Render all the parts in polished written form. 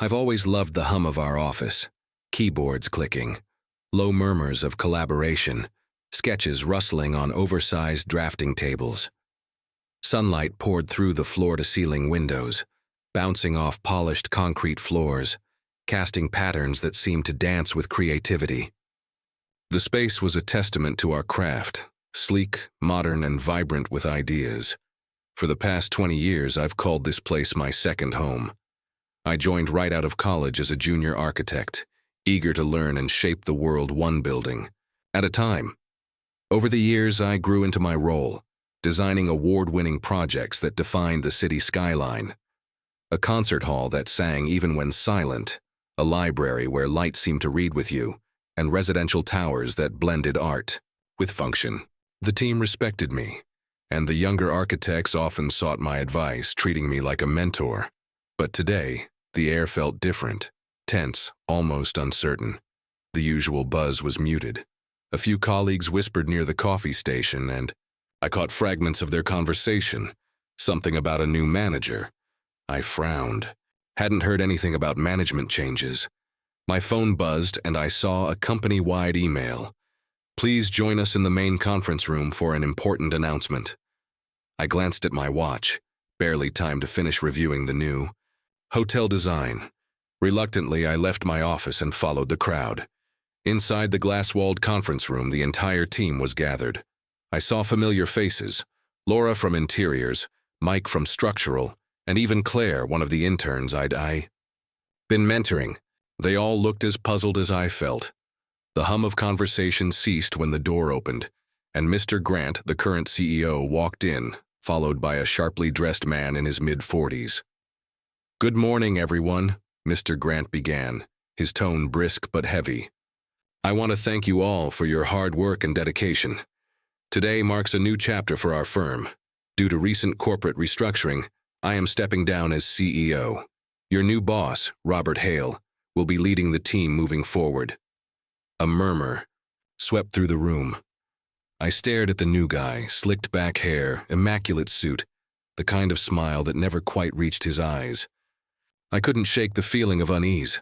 I've always loved the hum of our office. Keyboards clicking, low murmurs of collaboration, sketches rustling on oversized drafting tables. Sunlight poured through the floor-to-ceiling windows, bouncing off polished concrete floors, casting patterns that seemed to dance with creativity. The space was a testament to our craft, sleek, modern, and vibrant with ideas. For the past 20 years, I've called this place my second home. I joined right out of college as a junior architect, eager to learn and shape the world one building at a time. Over the years, I grew into my role, designing award-winning projects that defined the city skyline. A concert hall that sang even when silent, a library where light seemed to read with you, and residential towers that blended art with function. The team respected me, and the younger architects often sought my advice, treating me like a mentor. But today, the air felt different, tense, almost uncertain. The usual buzz was muted. A few colleagues whispered near the coffee station, and I caught fragments of their conversation, something about a new manager. I frowned. Hadn't heard anything about management changes. My phone buzzed, and I saw a company-wide email. Please join us in the main conference room for an important announcement. I glanced at my watch, barely time to finish reviewing the new hotel design. Reluctantly, I left my office and followed the crowd. Inside the glass-walled conference room, the entire team was gathered. I saw familiar faces, Laura from Interiors, Mike from Structural, and even Claire, one of the interns I'd been mentoring. They all looked as puzzled as I felt. The hum of conversation ceased when the door opened, and Mr. Grant, the current CEO, walked in, followed by a sharply dressed man in his mid-40s. "Good morning, everyone," Mr. Grant began, his tone brisk but heavy. "I want to thank you all for your hard work and dedication. Today marks a new chapter for our firm. Due to recent corporate restructuring, I am stepping down as CEO. Your new boss, Robert Hale, will be leading the team moving forward." A murmur swept through the room. I stared at the new guy, slicked back hair, immaculate suit, the kind of smile that never quite reached his eyes. I couldn't shake the feeling of unease.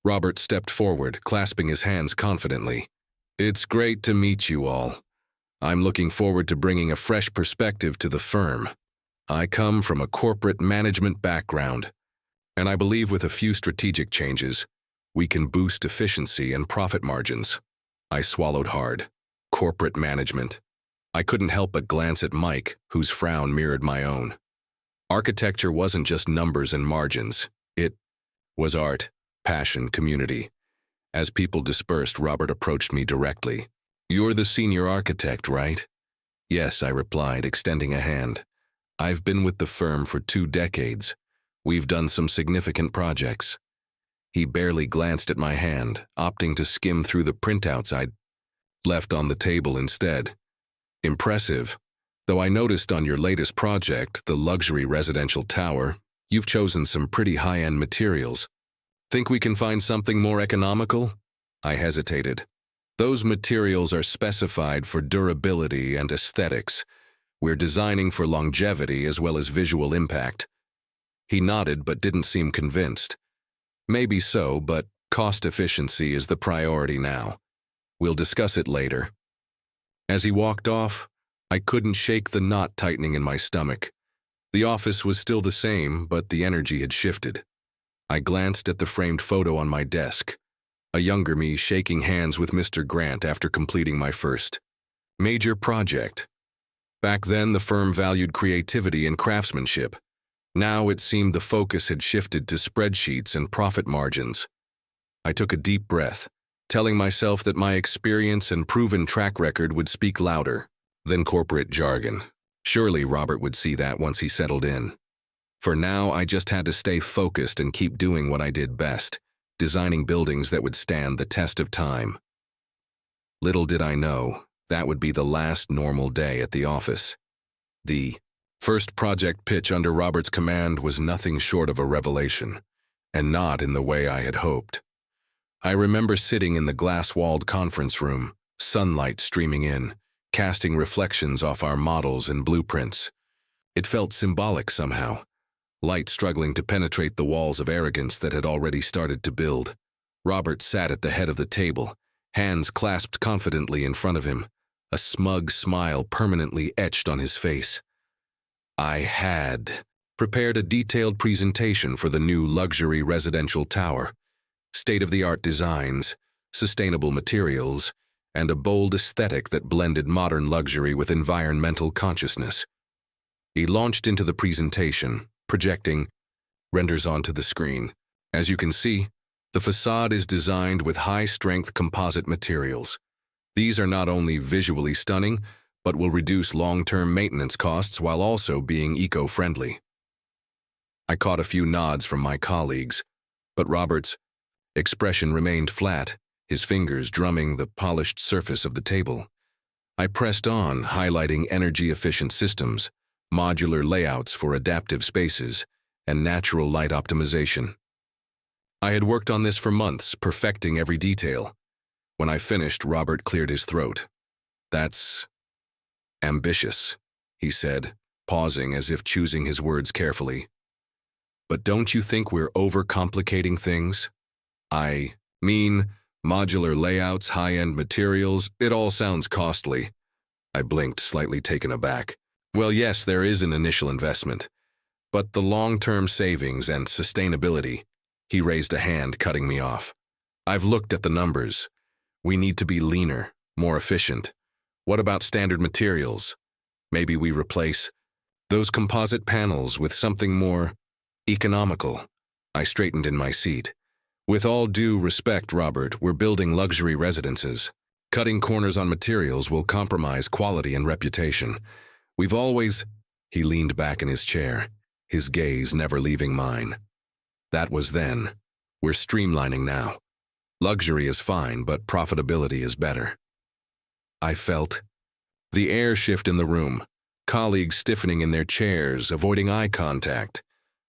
Robert stepped forward, clasping his hands confidently. "It's great to meet you all. I'm looking forward to bringing a fresh perspective to the firm. I come from a corporate management background, and I believe with a few strategic changes, we can boost efficiency and profit margins." I swallowed hard. Corporate management. I couldn't help but glance at Mike, whose frown mirrored my own. Architecture wasn't just numbers and margins. It was art, passion, community. As people dispersed, Robert approached me directly. "You're the senior architect, right?" "Yes," I replied, extending a hand. "I've been with the firm for 2 decades. We've done some significant projects." He barely glanced at my hand, opting to skim through the printouts I'd left on the table instead. "Impressive. Though I noticed on your latest project, the luxury residential tower, you've chosen some pretty high-end materials. Think we can find something more economical?" I hesitated. "Those materials are specified for durability and aesthetics. We're designing for longevity as well as visual impact." He nodded but didn't seem convinced. "Maybe so, but cost efficiency is the priority now. We'll discuss it later." As he walked off, I couldn't shake the knot tightening in my stomach. The office was still the same, but the energy had shifted. I glanced at the framed photo on my desk, a younger me shaking hands with Mr. Grant after completing my first major project. Back then, the firm valued creativity and craftsmanship. Now it seemed the focus had shifted to spreadsheets and profit margins. I took a deep breath, telling myself that my experience and proven track record would speak louder than corporate jargon. Surely Robert would see that once he settled in. For now, I just had to stay focused and keep doing what I did best, designing buildings that would stand the test of time. Little did I know, that would be the last normal day at the office. The first project pitch under Robert's command was nothing short of a revelation, and not in the way I had hoped. I remember sitting in the glass-walled conference room, sunlight streaming in, casting reflections off our models and blueprints. It felt symbolic somehow. light struggling to penetrate the walls of arrogance that had already started to build. Robert sat at the head of the table, hands clasped confidently in front of him, a smug smile permanently etched on his face. I had prepared a detailed presentation for the new luxury residential tower, state-of-the-art designs, sustainable materials, and a bold aesthetic that blended modern luxury with environmental consciousness. He launched into the presentation, projecting renders onto the screen. As you can see, the facade is designed with high-strength composite materials. These are not only visually stunning, but will reduce long-term maintenance costs while also being eco-friendly. I caught a few nods from my colleagues, but Robert's expression remained flat, his fingers drumming the polished surface of the table. I pressed on, highlighting energy-efficient systems, modular layouts for adaptive spaces, and natural light optimization. I had worked on this for months, perfecting every detail. When I finished, Robert cleared his throat. "That's ambitious," he said, pausing as if choosing his words carefully. "But don't you think we're overcomplicating things? I mean, modular layouts, high-end materials, it all sounds costly." I blinked, slightly taken aback. "Well, yes, there is an initial investment, but the long-term savings and sustainability—" He raised a hand, cutting me off. "I've looked at the numbers. We need to be leaner, more efficient. What about standard materials? Maybe we replace those composite panels with something more economical." I straightened in my seat. "With all due respect, Robert, we're building luxury residences. Cutting corners on materials will compromise quality and reputation. We've always—" He leaned back in his chair, his gaze never leaving mine. "That was then. We're streamlining now. Luxury is fine, but profitability is better." I felt the air shift in the room, colleagues stiffening in their chairs, avoiding eye contact.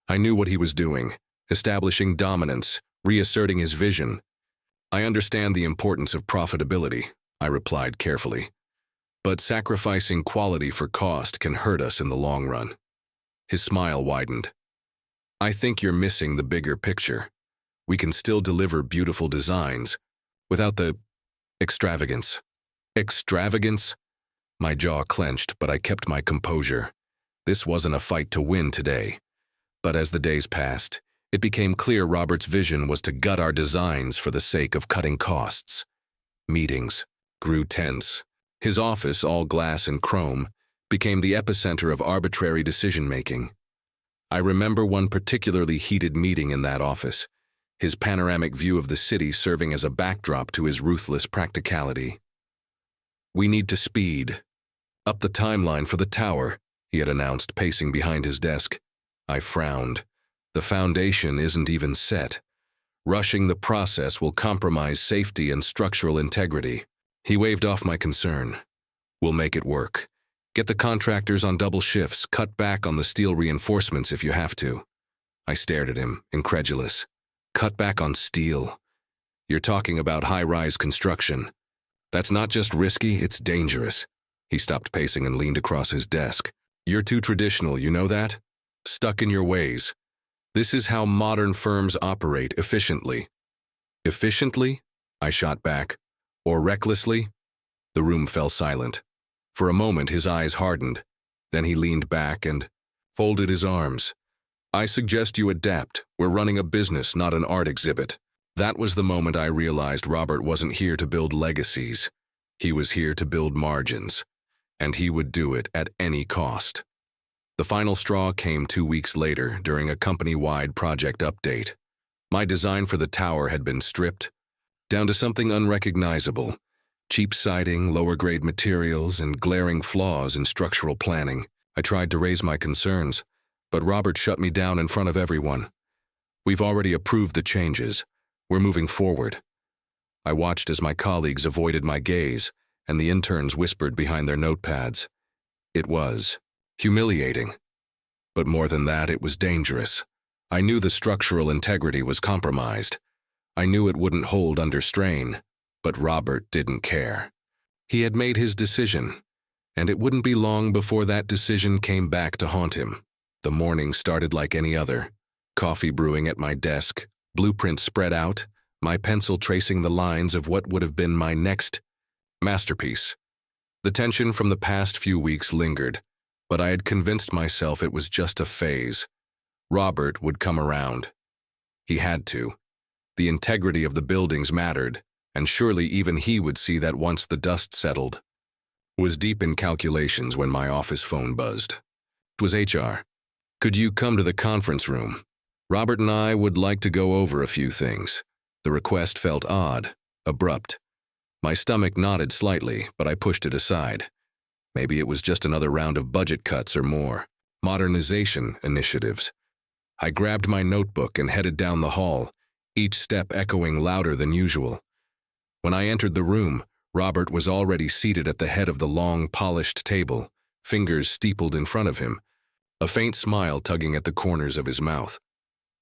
I knew what he was doing, establishing dominance, reasserting his vision. "I understand the importance of profitability," I replied carefully. "But sacrificing quality for cost can hurt us in the long run." His smile widened. "I think you're missing the bigger picture. We can still deliver beautiful designs without the extravagance." Extravagance? My jaw clenched, but I kept my composure. This wasn't a fight to win today. But as the days passed, it became clear Robert's vision was to gut our designs for the sake of cutting costs. Meetings grew tense. His office, all glass and chrome, became the epicenter of arbitrary decision-making. I remember one particularly heated meeting in that office, his panoramic view of the city serving as a backdrop to his ruthless practicality. "We need to speed up the timeline for the tower," he had announced, pacing behind his desk. I frowned. "The foundation isn't even set. Rushing the process will compromise safety and structural integrity." He waved off my concern. "We'll make it work. Get the contractors on double shifts, cut back on the steel reinforcements if you have to." I stared at him, incredulous. "Cut back on steel? You're talking about high-rise construction. That's not just risky, it's dangerous." He stopped pacing and leaned across his desk. "You're too traditional, you know that? Stuck in your ways. This is how modern firms operate efficiently." "Efficiently?" I shot back. "Or recklessly?" The room fell silent. For a moment, his eyes hardened. Then he leaned back and folded his arms. "I suggest you adapt. We're running a business, not an art exhibit." That was the moment I realized Robert wasn't here to build legacies. He was here to build margins. And he would do it at any cost. The final straw came 2 weeks later during a company-wide project update. My design for the tower had been stripped down to something unrecognizable. Cheap siding, lower-grade materials, and glaring flaws in structural planning. I tried to raise my concerns, but Robert shut me down in front of everyone. "We've already approved the changes. We're moving forward." I watched as my colleagues avoided my gaze, and the interns whispered behind their notepads. It was humiliating. But more than that, it was dangerous. I knew the structural integrity was compromised. I knew it wouldn't hold under strain. But Robert didn't care. He had made his decision, and it wouldn't be long before that decision came back to haunt him. The morning started like any other. Coffee brewing at my desk, blueprints spread out, my pencil tracing the lines of what would have been my next masterpiece. The tension from the past few weeks lingered, but I had convinced myself it was just a phase. Robert would come around. He had to. The integrity of the buildings mattered, and surely even he would see that once the dust settled. Was deep in calculations when my office phone buzzed. It was HR. "Could you come to the conference room? Robert and I would like to go over a few things." The request felt odd, abrupt. My stomach nodded slightly, but I pushed it aside. Maybe it was just another round of budget cuts or more modernization initiatives. I grabbed my notebook and headed down the hall, each step echoing louder than usual. When I entered the room, Robert was already seated at the head of the long, polished table, fingers steepled in front of him, a faint smile tugging at the corners of his mouth.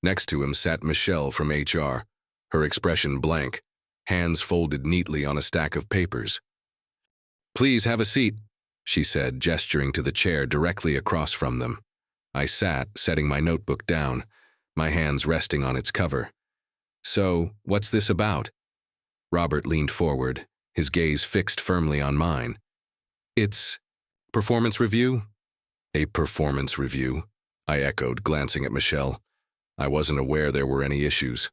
Next to him sat Michelle from HR, her expression blank, hands folded neatly on a stack of papers. "Please have a seat," she said, gesturing to the chair directly across from them. I sat, setting my notebook down, my hands resting on its cover. "So, what's this about?" Robert leaned forward, his gaze fixed firmly on mine. "It's performance review?" "A performance review?" I echoed, glancing at Michelle. I wasn't aware there were any issues.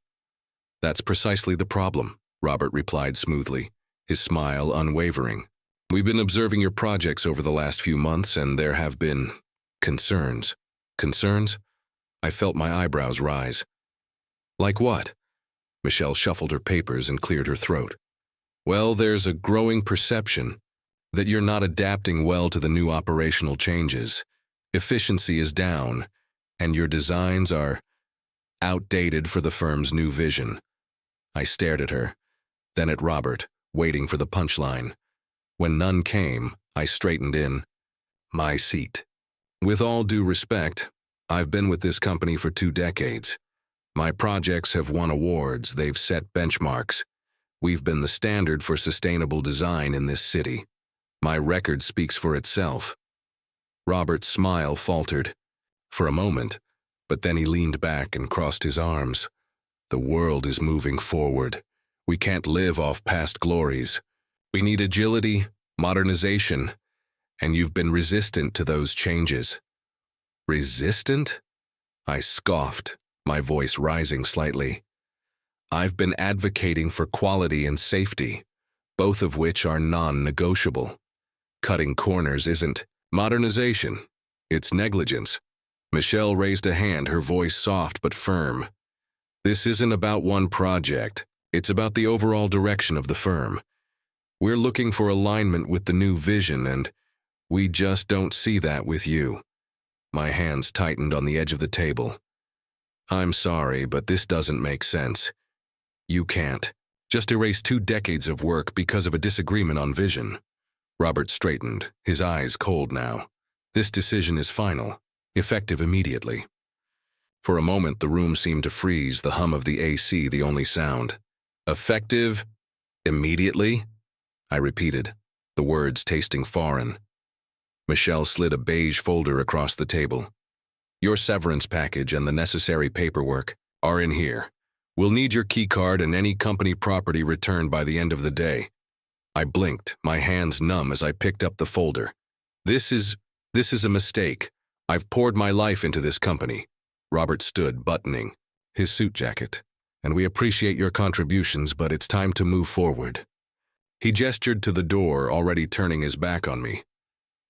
"That's precisely the problem," Robert replied smoothly, his smile unwavering. "We've been observing your projects over the last few months, and there have been concerns." "Concerns?" I felt my eyebrows rise. "Like what?" Michelle shuffled her papers and cleared her throat. "Well, there's a growing perception that you're not adapting well to the new operational changes. Efficiency is down, and your designs are outdated for the firm's new vision." I stared at her, then at Robert, waiting for the punchline. When none came, I straightened in my seat. "With all due respect, I've been with this company for 2 decades. My projects have won awards, they've set benchmarks. We've been the standard for sustainable design in this city. My record speaks for itself." Robert's smile faltered for a moment, but then he leaned back and crossed his arms. "The world is moving forward. We can't live off past glories. We need agility, modernization, and you've been resistant to those changes." "Resistant?" I scoffed, my voice rising slightly. "I've been advocating for quality and safety, both of which are non-negotiable. Cutting corners isn't modernization, it's negligence." Michelle raised a hand, her voice soft but firm. "This isn't about one project, it's about the overall direction of the firm. We're looking for alignment with the new vision, and we just don't see that with you." My hands tightened on the edge of the table. "I'm sorry, but this doesn't make sense. You can't just erase 2 decades of work because of a disagreement on vision." Robert straightened, his eyes cold now. "This decision is final, effective immediately." For a moment, the room seemed to freeze, the hum of the AC the only sound. "Effective immediately?" I repeated, the words tasting foreign. Michelle slid a beige folder across the table. "Your severance package and the necessary paperwork are in here. We'll need your keycard and any company property returned by the end of the day." I blinked, my hands numb as I picked up the folder. This is a mistake. I've poured my life into this company." Robert stood, buttoning his suit jacket. "And we appreciate your contributions, but it's time to move forward." He gestured to the door, already turning his back on me.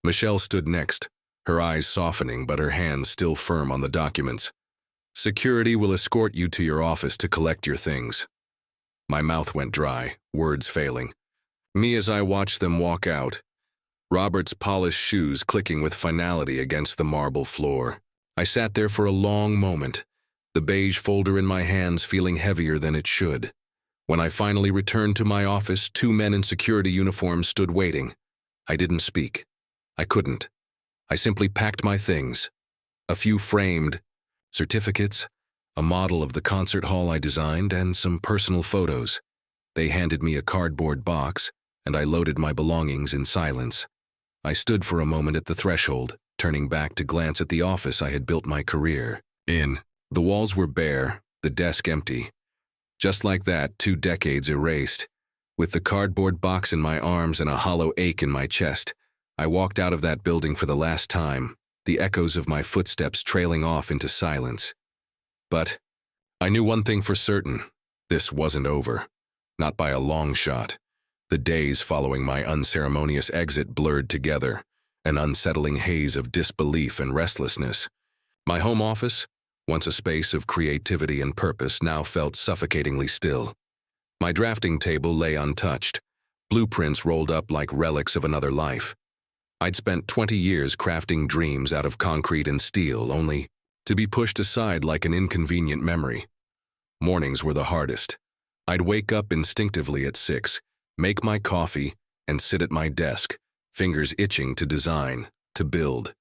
Michelle stood next, her eyes softening but her hands still firm on the documents. "Security will escort you to your office to collect your things." My mouth went dry, words failing me as I watched them walk out, Robert's polished shoes clicking with finality against the marble floor. I sat there for a long moment, the beige folder in my hands feeling heavier than it should. When I finally returned to my office, 2 men in security uniforms stood waiting. I didn't speak. I couldn't. I simply packed my things. A few framed certificates, a model of the concert hall I designed, and some personal photos. They handed me a cardboard box, and I loaded my belongings in silence. I stood for a moment at the threshold, turning back to glance at the office I had built my career in. The walls were bare, the desk empty. Just like that, 2 decades erased. With the cardboard box in my arms and a hollow ache in my chest, I walked out of that building for the last time, the echoes of my footsteps trailing off into silence. But I knew one thing for certain. This wasn't over. Not by a long shot. The days following my unceremonious exit blurred together, an unsettling haze of disbelief and restlessness. My home office, once a space of creativity and purpose, now felt suffocatingly still. My drafting table lay untouched, blueprints rolled up like relics of another life. I'd spent 20 years crafting dreams out of concrete and steel, only to be pushed aside like an inconvenient memory. Mornings were the hardest. I'd wake up instinctively at 6, make my coffee, and sit at my desk, fingers itching to design, to build.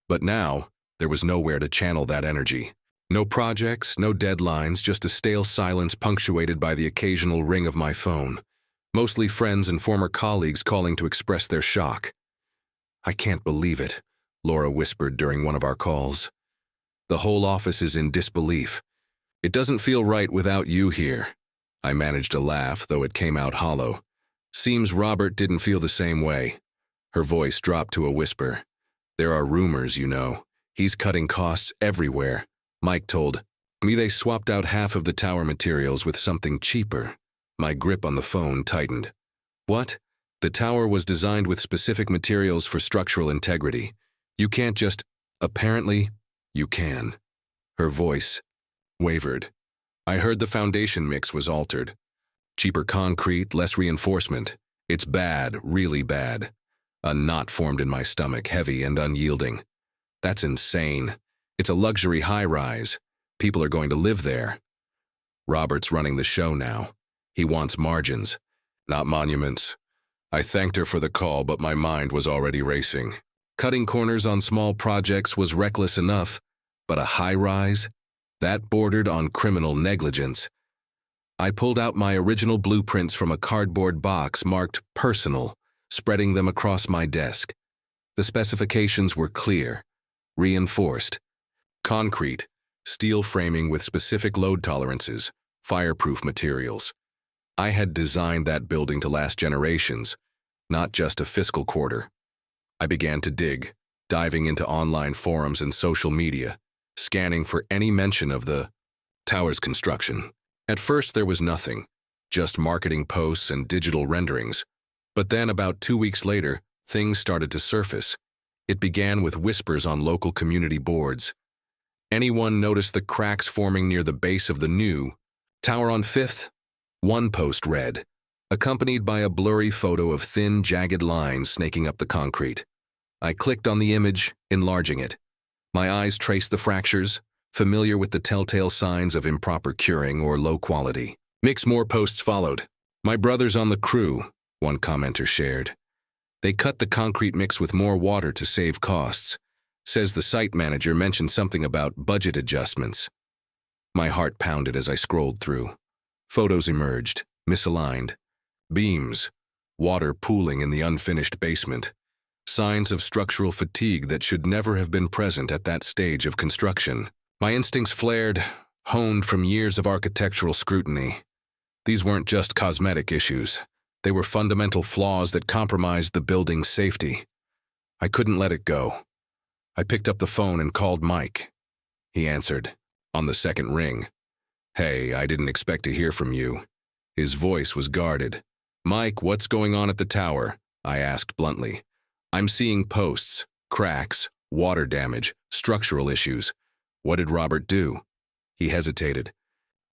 But now, there was nowhere to channel that energy. No projects, no deadlines, just a stale silence punctuated by the occasional ring of my phone. Mostly friends and former colleagues calling to express their shock. "I can't believe it," Laura whispered during one of our calls. "The whole office is in disbelief. It doesn't feel right without you here." I managed a laugh, though it came out hollow. Seems Robert didn't feel the same way. Her voice dropped to a whisper. "There are rumors, you know. He's cutting costs everywhere." Mike told me they swapped out half of the tower materials with something cheaper. My grip on the phone tightened. What? The tower was designed with specific materials for structural integrity. You can't just... Apparently, you can. Her voice wavered. I heard the foundation mix was altered. Cheaper concrete, less reinforcement. It's bad, really bad. A knot formed in my stomach, heavy and unyielding. That's insane. It's a luxury high-rise. People are going to live there. Robert's running the show now. He wants margins, not monuments. I thanked her for the call, but my mind was already racing. Cutting corners on small projects was reckless enough, but a high-rise? That bordered on criminal negligence. I pulled out my original blueprints from a cardboard box marked personal, spreading them across my desk. The specifications were clear, reinforced. Concrete, steel framing with specific load tolerances, fireproof materials. I had designed that building to last generations, not just a fiscal quarter. I began to dig, diving into online forums and social media, scanning for any mention of the tower's construction. At first there was nothing, just marketing posts and digital renderings. But then about 2 weeks later, things started to surface. It began with whispers on local community boards. Anyone noticed the cracks forming near the base of the new tower on 5th? One post read, accompanied by a blurry photo of thin, jagged lines snaking up the concrete. I clicked on the image, enlarging it. My eyes traced the fractures, familiar with the telltale signs of improper curing or low quality. More posts followed. "My brother's on the crew," one commenter shared. "They cut the concrete mix with more water to save costs. Says the site manager mentioned something about budget adjustments." My heart pounded as I scrolled through. Photos emerged, misaligned. Beams, water pooling in the unfinished basement. Signs of structural fatigue that should never have been present at that stage of construction. My instincts flared, honed from years of architectural scrutiny. These weren't just cosmetic issues. They were fundamental flaws that compromised the building's safety. I couldn't let it go. I picked up the phone and called Mike. He answered, on the second ring. "Hey, I didn't expect to hear from you." His voice was guarded. "Mike, what's going on at the tower?" I asked bluntly. "I'm seeing posts, cracks, water damage, structural issues. What did Robert do?" He hesitated,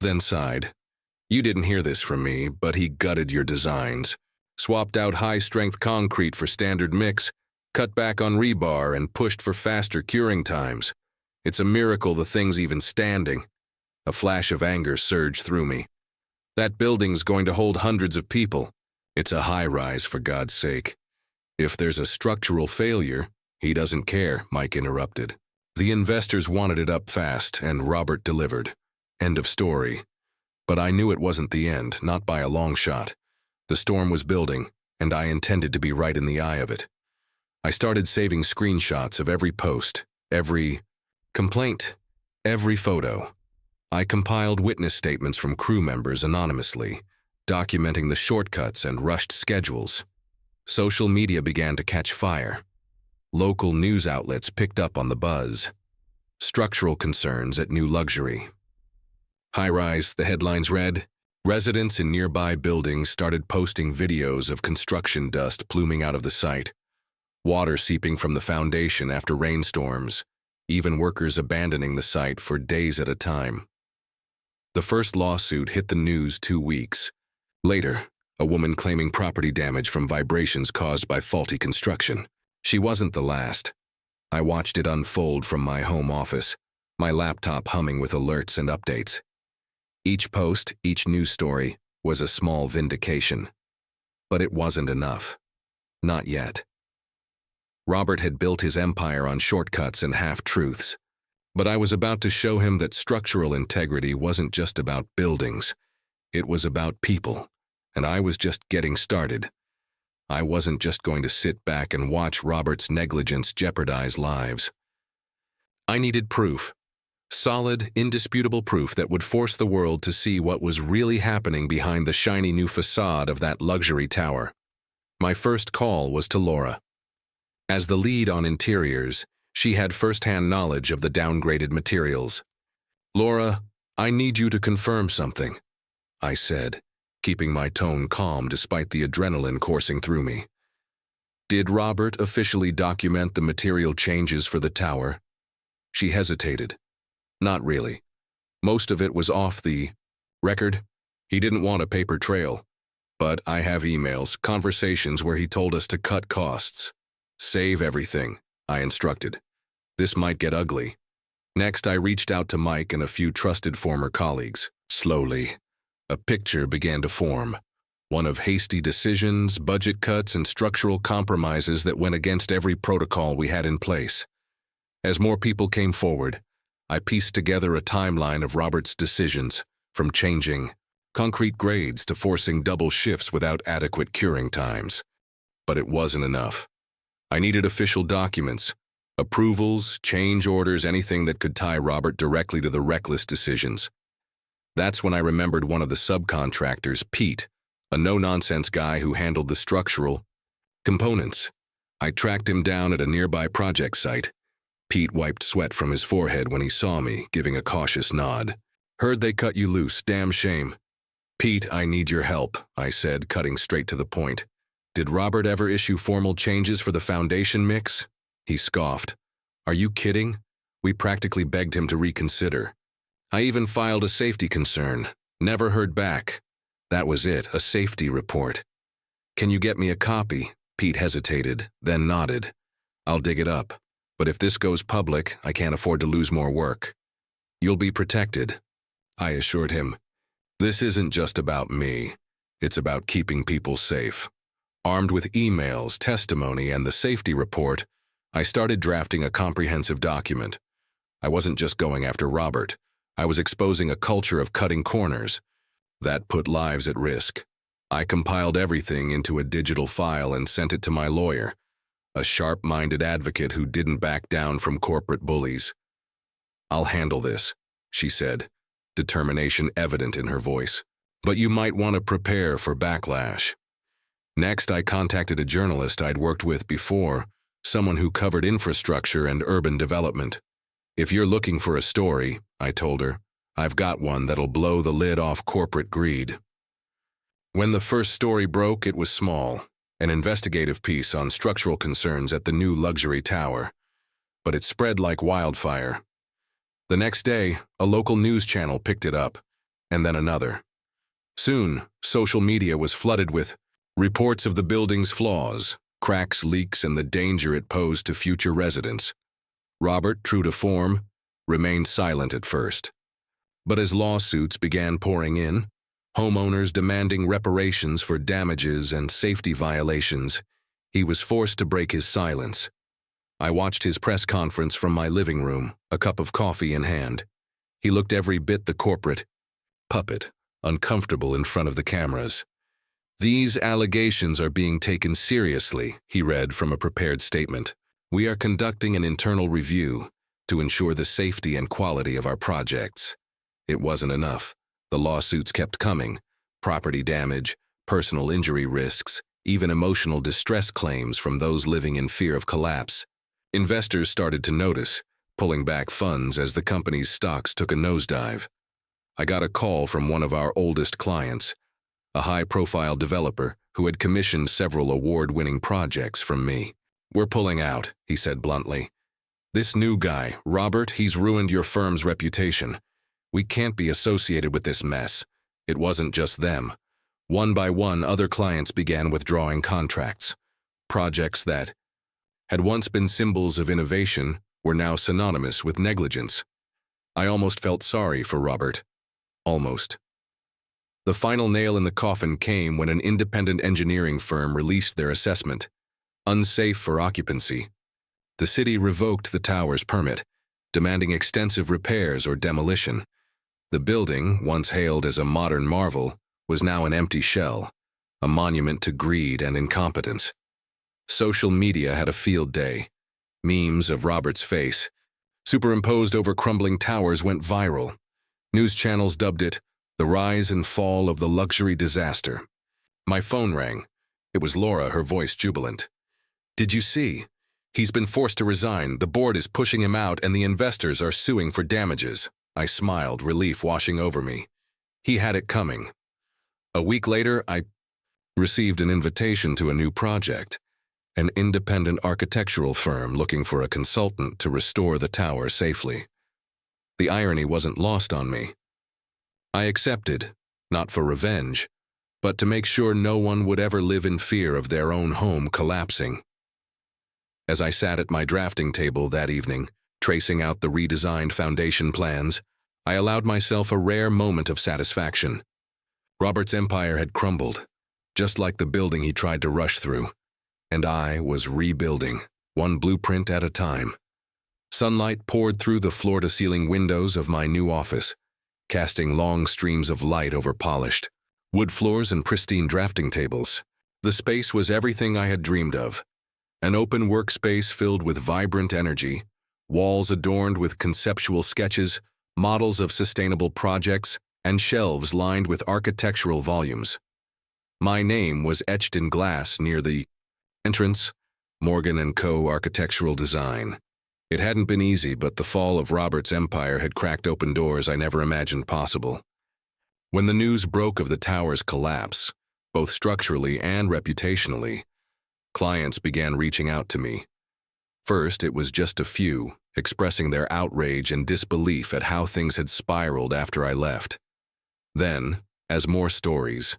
then sighed. "You didn't hear this from me, but he gutted your designs. Swapped out high-strength concrete for standard mix, cut back on rebar, and pushed for faster curing times. It's a miracle the thing's even standing." A flash of anger surged through me. "That building's going to hold hundreds of people. It's a high-rise, for God's sake." "If there's a structural failure, he doesn't care," Mike interrupted. "The investors wanted it up fast, and Robert delivered. End of story." But I knew it wasn't the end, not by a long shot. The storm was building, and I intended to be right in the eye of it. I started saving screenshots of every post, every complaint, every photo. I compiled witness statements from crew members anonymously, documenting the shortcuts and rushed schedules. Social media began to catch fire. Local news outlets picked up on the buzz. Structural concerns at new luxury. High-rise, the headlines read, residents in nearby buildings started posting videos of construction dust pluming out of the site, water seeping from the foundation after rainstorms, even workers abandoning the site for days at a time. The first lawsuit hit the news 2 weeks. Later, a woman claiming property damage from vibrations caused by faulty construction. She wasn't the last. I watched it unfold from my home office, my laptop humming with alerts and updates. Each post, each news story, was a small vindication. But it wasn't enough. Not yet. Robert had built his empire on shortcuts and half-truths. But I was about to show him that structural integrity wasn't just about buildings. It was about people, and I was just getting started. I wasn't just going to sit back and watch Robert's negligence jeopardize lives. I needed proof. Solid, indisputable proof that would force the world to see what was really happening behind the shiny new facade of that luxury tower. My first call was to Laura. As the lead on interiors, she had first-hand knowledge of the downgraded materials. "Laura, I need you to confirm something," I said, keeping my tone calm despite the adrenaline coursing through me. "Did Robert officially document the material changes for the tower?" She hesitated. "Not really. Most of it was off the record. He didn't want a paper trail. But I have emails, conversations where he told us to cut costs. Save everything," I instructed. "This might get ugly." Next, I reached out to Mike and a few trusted former colleagues. Slowly, a picture began to form. One of hasty decisions, budget cuts, and structural compromises that went against every protocol we had in place. As more people came forward, I pieced together a timeline of Robert's decisions, from changing concrete grades to forcing double shifts without adequate curing times. But it wasn't enough. I needed official documents, approvals, change orders, anything that could tie Robert directly to the reckless decisions. That's when I remembered one of the subcontractors, Pete, a no-nonsense guy who handled the structural components. I tracked him down at a nearby project site. Pete wiped sweat from his forehead when he saw me, giving a cautious nod. "Heard they cut you loose, damn shame." "Pete, I need your help," I said, cutting straight to the point. "Did Robert ever issue formal changes for the foundation mix?" He scoffed. "Are you kidding? We practically begged him to reconsider. I even filed a safety concern. Never heard back. That was it, a safety report." "Can you get me a copy?" Pete hesitated, then nodded. "I'll dig it up. But if this goes public, I can't afford to lose more work." "You'll be protected," I assured him. "This isn't just about me. It's about keeping people safe." Armed with emails, testimony, and the safety report, I started drafting a comprehensive document. I wasn't just going after Robert. I was exposing a culture of cutting corners. That put lives at risk. I compiled everything into a digital file and sent it to my lawyer, a sharp-minded advocate who didn't back down from corporate bullies. "I'll handle this," she said, determination evident in her voice. "But you might want to prepare for backlash." Next, I contacted a journalist I'd worked with before, someone who covered infrastructure and urban development. "If you're looking for a story," I told her, "I've got one that'll blow the lid off corporate greed." When the first story broke, it was small, an investigative piece on structural concerns at the new luxury tower. But it spread like wildfire. The next day, a local news channel picked it up, and then another. Soon, social media was flooded with reports of the building's flaws, cracks, leaks, and the danger it posed to future residents. Robert, true to form, remained silent at first. But as lawsuits began pouring in, homeowners demanding reparations for damages and safety violations, he was forced to break his silence. I watched his press conference from my living room, a cup of coffee in hand. He looked every bit the corporate puppet, uncomfortable in front of the cameras. "These allegations are being taken seriously," he read from a prepared statement. "We are conducting an internal review to ensure the safety and quality of our projects." It wasn't enough. The lawsuits kept coming. Property damage, personal injury risks, even emotional distress claims from those living in fear of collapse. Investors started to notice, pulling back funds as the company's stocks took a nosedive. I got a call from one of our oldest clients, a high-profile developer who had commissioned several award-winning projects from me. "We're pulling out," he said bluntly. "This new guy, Robert, he's ruined your firm's reputation. We can't be associated with this mess." It wasn't just them. One by one, other clients began withdrawing contracts. Projects that had once been symbols of innovation were now synonymous with negligence. I almost felt sorry for Robert. Almost. The final nail in the coffin came when an independent engineering firm released their assessment. Unsafe for occupancy. The city revoked the tower's permit, demanding extensive repairs or demolition. The building, once hailed as a modern marvel, was now an empty shell, a monument to greed and incompetence. Social media had a field day. Memes of Robert's face, superimposed over crumbling towers, went viral. News channels dubbed it the rise and fall of the luxury disaster. My phone rang. It was Laura, her voice jubilant. "Did you see? He's been forced to resign, the board is pushing him out, and the investors are suing for damages." I smiled, relief washing over me. He had it coming. A week later, I received an invitation to a new project, an independent architectural firm looking for a consultant to restore the tower safely. The irony wasn't lost on me. I accepted, not for revenge, but to make sure no one would ever live in fear of their own home collapsing. As I sat at my drafting table that evening, tracing out the redesigned foundation plans, I allowed myself a rare moment of satisfaction. Robert's empire had crumbled, just like the building he tried to rush through, and I was rebuilding, one blueprint at a time. Sunlight poured through the floor-to-ceiling windows of my new office, casting long streams of light over polished wood floors and pristine drafting tables. The space was everything I had dreamed of. An open workspace filled with vibrant energy, walls adorned with conceptual sketches, models of sustainable projects, and shelves lined with architectural volumes. My name was etched in glass near the entrance, Morgan & Co. Architectural Design. It hadn't been easy, but the fall of Robert's empire had cracked open doors I never imagined possible. When the news broke of the tower's collapse, both structurally and reputationally, clients began reaching out to me. First, it was just a few, expressing their outrage and disbelief at how things had spiraled after I left. Then, as more stories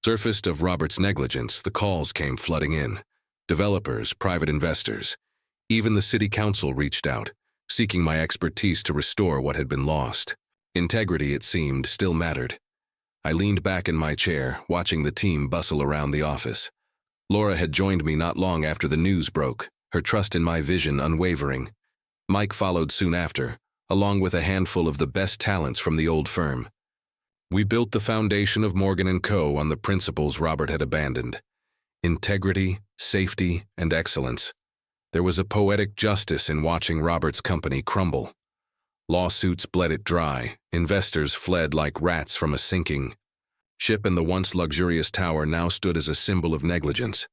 surfaced of Robert's negligence, the calls came flooding in. Developers, private investors, even the city council reached out, seeking my expertise to restore what had been lost. Integrity, it seemed, still mattered. I leaned back in my chair, watching the team bustle around the office. Laura had joined me not long after the news broke, her trust in my vision unwavering. Mike followed soon after, along with a handful of the best talents from the old firm. We built the foundation of Morgan & Co. on the principles Robert had abandoned: integrity, safety, and excellence. There was a poetic justice in watching Robert's company crumble. Lawsuits bled it dry, investors fled like rats from a sinking ship, and the once luxurious tower now stood as a symbol of negligence.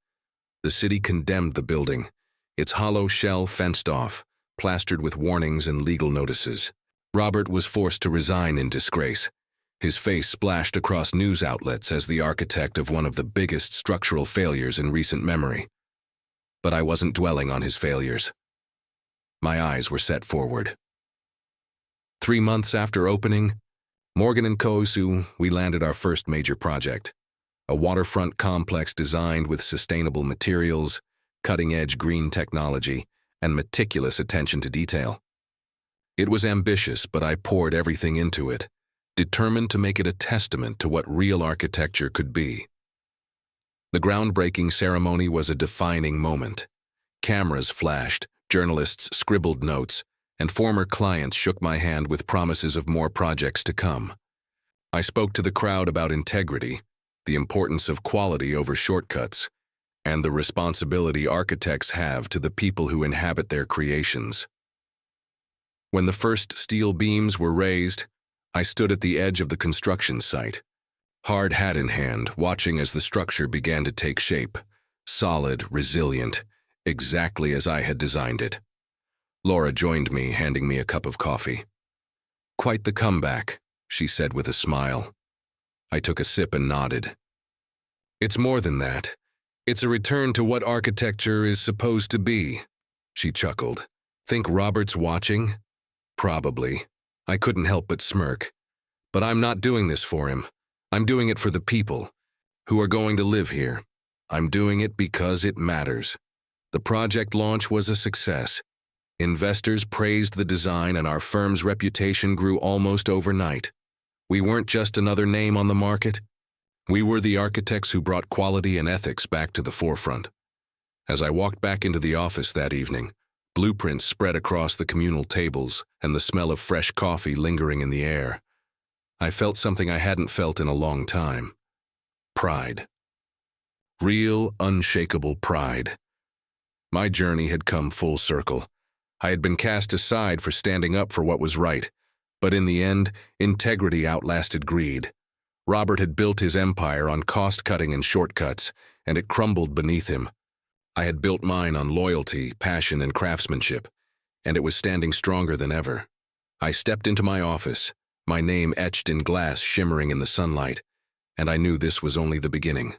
The city condemned the building, its hollow shell fenced off, plastered with warnings and legal notices. Robert was forced to resign in disgrace. His face splashed across news outlets as the architect of one of the biggest structural failures in recent memory. But I wasn't dwelling on his failures. My eyes were set forward. 3 months after opening, Morgan & Co. we landed our first major project, a waterfront complex designed with sustainable materials, cutting-edge green technology, and meticulous attention to detail. It was ambitious, but I poured everything into it, determined to make it a testament to what real architecture could be. The groundbreaking ceremony was a defining moment. Cameras flashed, journalists scribbled notes, and former clients shook my hand with promises of more projects to come. I spoke to the crowd about integrity, the importance of quality over shortcuts, and the responsibility architects have to the people who inhabit their creations. When the first steel beams were raised, I stood at the edge of the construction site, hard hat in hand, watching as the structure began to take shape, solid, resilient, exactly as I had designed it. Laura joined me, handing me a cup of coffee. "Quite the comeback," she said with a smile. I took a sip and nodded. "It's more than that. It's a return to what architecture is supposed to be," she chuckled. "Think Robert's watching?" "Probably." I couldn't help but smirk. "But I'm not doing this for him. I'm doing it for the people who are going to live here. I'm doing it because it matters." The project launch was a success. Investors praised the design, and our firm's reputation grew almost overnight. We weren't just another name on the market. We were the architects who brought quality and ethics back to the forefront. As I walked back into the office that evening, blueprints spread across the communal tables and the smell of fresh coffee lingering in the air, I felt something I hadn't felt in a long time. Pride. Real, unshakable pride. My journey had come full circle. I had been cast aside for standing up for what was right, but in the end, integrity outlasted greed. Robert had built his empire on cost-cutting and shortcuts, and it crumbled beneath him. I had built mine on loyalty, passion, and craftsmanship, and it was standing stronger than ever. I stepped into my office, my name etched in glass shimmering in the sunlight, and I knew this was only the beginning.